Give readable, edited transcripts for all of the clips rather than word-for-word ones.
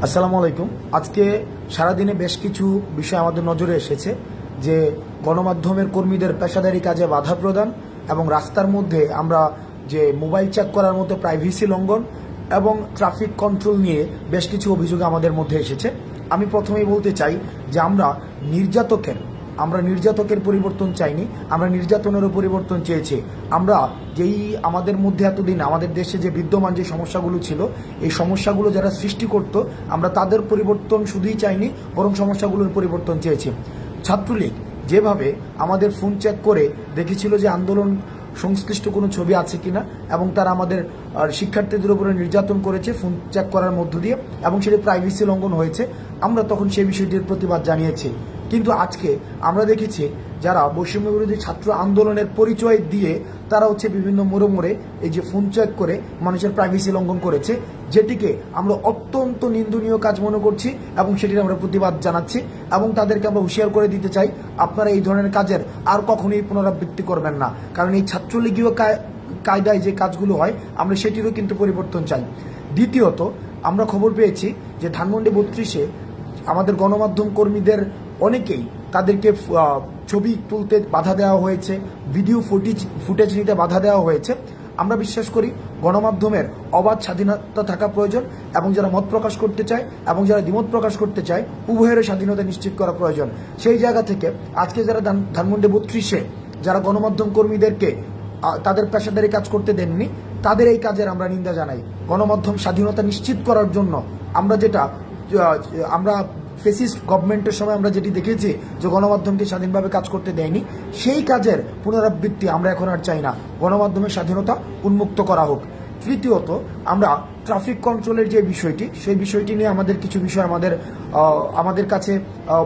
আসসালামু আলাইকুম। আজকে সারাদিনে বেশ কিছু বিষয় আমাদের নজরে এসেছে যে গণমাধ্যমের কর্মীদের পেশাদারি কাজে বাধা প্রদান এবং রাস্তার মধ্যে আমরা যে মোবাইল চেক করার মতো প্রাইভেসি লঙ্ঘন এবং ট্রাফিক কন্ট্রোল নিয়ে বেশ কিছু অভিযোগ আমাদের মধ্যে এসেছে। আমি প্রথমেই বলতে চাই যে আমরা নির্যাতকের পরিবর্তন চাইনি, আমরা নির্যাতনেরও পরিবর্তন চেয়েছি। আমরা যেই আমাদের মধ্যে এতদিন আমাদের দেশে যে বিদ্যমান যে সমস্যাগুলো ছিল, এই সমস্যাগুলো যারা সৃষ্টি করত, আমরা তাদের পরিবর্তন শুধুই চাইনি, বরং সমস্যাগুলোর পরিবর্তন চেয়েছি। ছাত্রলীগ যেভাবে আমাদের ফোন চেক করে দেখেছিল যে আন্দোলন সংশ্লিষ্ট কোনো ছবি আছে কিনা, এবং তারা আমাদের শিক্ষার্থীদের উপরে নির্যাতন করেছে ফোন চেক করার মধ্য দিয়ে, এবং সেটি প্রাইভেসি লঙ্ঘন হয়েছে, আমরা তখন সেই বিষয়টির প্রতিবাদ জানিয়েছি। কিন্তু আজকে আমরা দেখেছি যারা বৈষম্য বিরোধী ছাত্র আন্দোলনের পরিচয় দিয়ে তারা বিভিন্ন মোড়ে এই যে ফোন চেক করে মানুষের প্রাইভেসি লঙ্ঘন করেছে, যেটিকে আমরা অত্যন্ত নিন্দনীয় কাজ মনে করছি এবং সেটির আমরা প্রতিবাদ জানাচ্ছি এবং তাদেরকে আমরা হুঁশিয়ার করে দিতে চাই, আপনারা এই ধরনের কাজের আর কখনোই পুনরাবৃত্তি করবেন না। কারণ এই ছাত্রলীগীয় কায়দায় যে কাজগুলো হয়, আমরা সেটিরও কিন্তু পরিবর্তন চাই। দ্বিতীয়ত, আমরা খবর পেয়েছি যে ধানমন্ডি 32-এ আমাদের গণমাধ্যম কর্মীদের অনেকেই তাদেরকে ছবি তুলতে বাধা দেওয়া হয়েছে, ভিডিও ফুটেজ নিতে বাধা দেওয়া হয়েছে। আমরা বিশ্বাস করি গণমাধ্যমের অবাধ স্বাধীনতা থাকা প্রয়োজন এবং যারা মত প্রকাশ করতে চায় এবং যারা দ্বিমত প্রকাশ করতে চায়, উভয়ের স্বাধীনতা নিশ্চিত করা প্রয়োজন। সেই জায়গা থেকে আজকে যারা ধানমন্ডি 32-এ যারা গণমাধ্যম কর্মীদেরকে তাদের পেশাদারি কাজ করতে দেননি, তাদের এই কাজের আমরা নিন্দা জানাই। গণমাধ্যম স্বাধীনতা নিশ্চিত করার জন্য আমরা ফেসিস্ট গভর্নমেন্টের সময় আমরা যেটি দেখেছি যে গণমাধ্যমকে স্বাধীনভাবে কাজ করতে দেয়নি, সেই কাজের পুনরাবৃত্তি আমরা এখন আর চাই না। গণমাধ্যমের স্বাধীনতা উন্মুক্ত করা হোক। তৃতীয়ত, আমরা ট্রাফিক কন্ট্রোলের যে বিষয়টি, সেই বিষয়টি নিয়ে আমাদের কিছু বিষয় আমাদের কাছে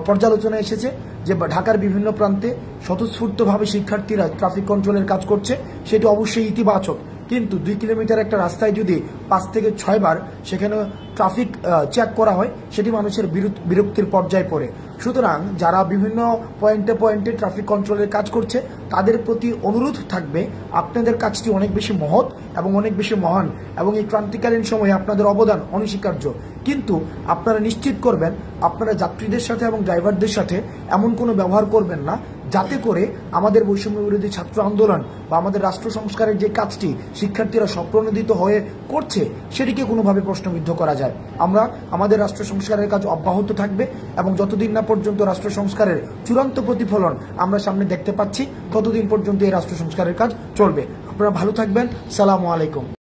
পর্যালোচনা এসেছে যে ঢাকার বিভিন্ন প্রান্তে স্বতঃস্ফূর্তভাবে শিক্ষার্থীরা ট্রাফিক কন্ট্রোলের কাজ করছে, সেটি অবশ্যই ইতিবাচক। কিন্তু 2 কিলোমিটার একটা রাস্তায় যদি 5 থেকে 6 বার সেখানে ট্রাফিক চেক করা হয়, সেটি মানুষের বিরক্তির পর্যায়ে পড়ে। সুতরাং যারা বিভিন্ন পয়েন্টে ট্রাফিক কন্ট্রোলের কাজ করছে, তাদের প্রতি অনুরোধ থাকবে, আপনাদের কাজটি অনেক বেশি মহৎ এবং অনেক বেশি মহান এবং এই ক্রান্তিকালীন সময়ে আপনাদের অবদান অনস্বীকার্য। কিন্তু আপনারা নিশ্চিত করবেন আপনারা যাত্রীদের সাথে এবং ড্রাইভারদের সাথে এমন কোনো ব্যবহার করবেন না যাতে করে আমাদের বৈষম্য বিরোধী ছাত্র আন্দোলন বা আমাদের রাষ্ট্র সংস্কারের যে কাজটি শিক্ষার্থীরা স্বপ্রণোদিত হয়ে করছে, সেটিকে কোনোভাবে প্রশ্নবিদ্ধ করা যায়। আমরা আমাদের রাষ্ট্র সংস্কারের কাজ অব্যাহত থাকবে এবং যতদিন না পর্যন্ত রাষ্ট্র সংস্কারের চূড়ান্ত প্রতিফলন আমরা সামনে দেখতে পাচ্ছি, ততদিন পর্যন্ত এই রাষ্ট্র সংস্কারের কাজ চলবে। আপনারা ভালো থাকবেন। সালামু আলাইকুম।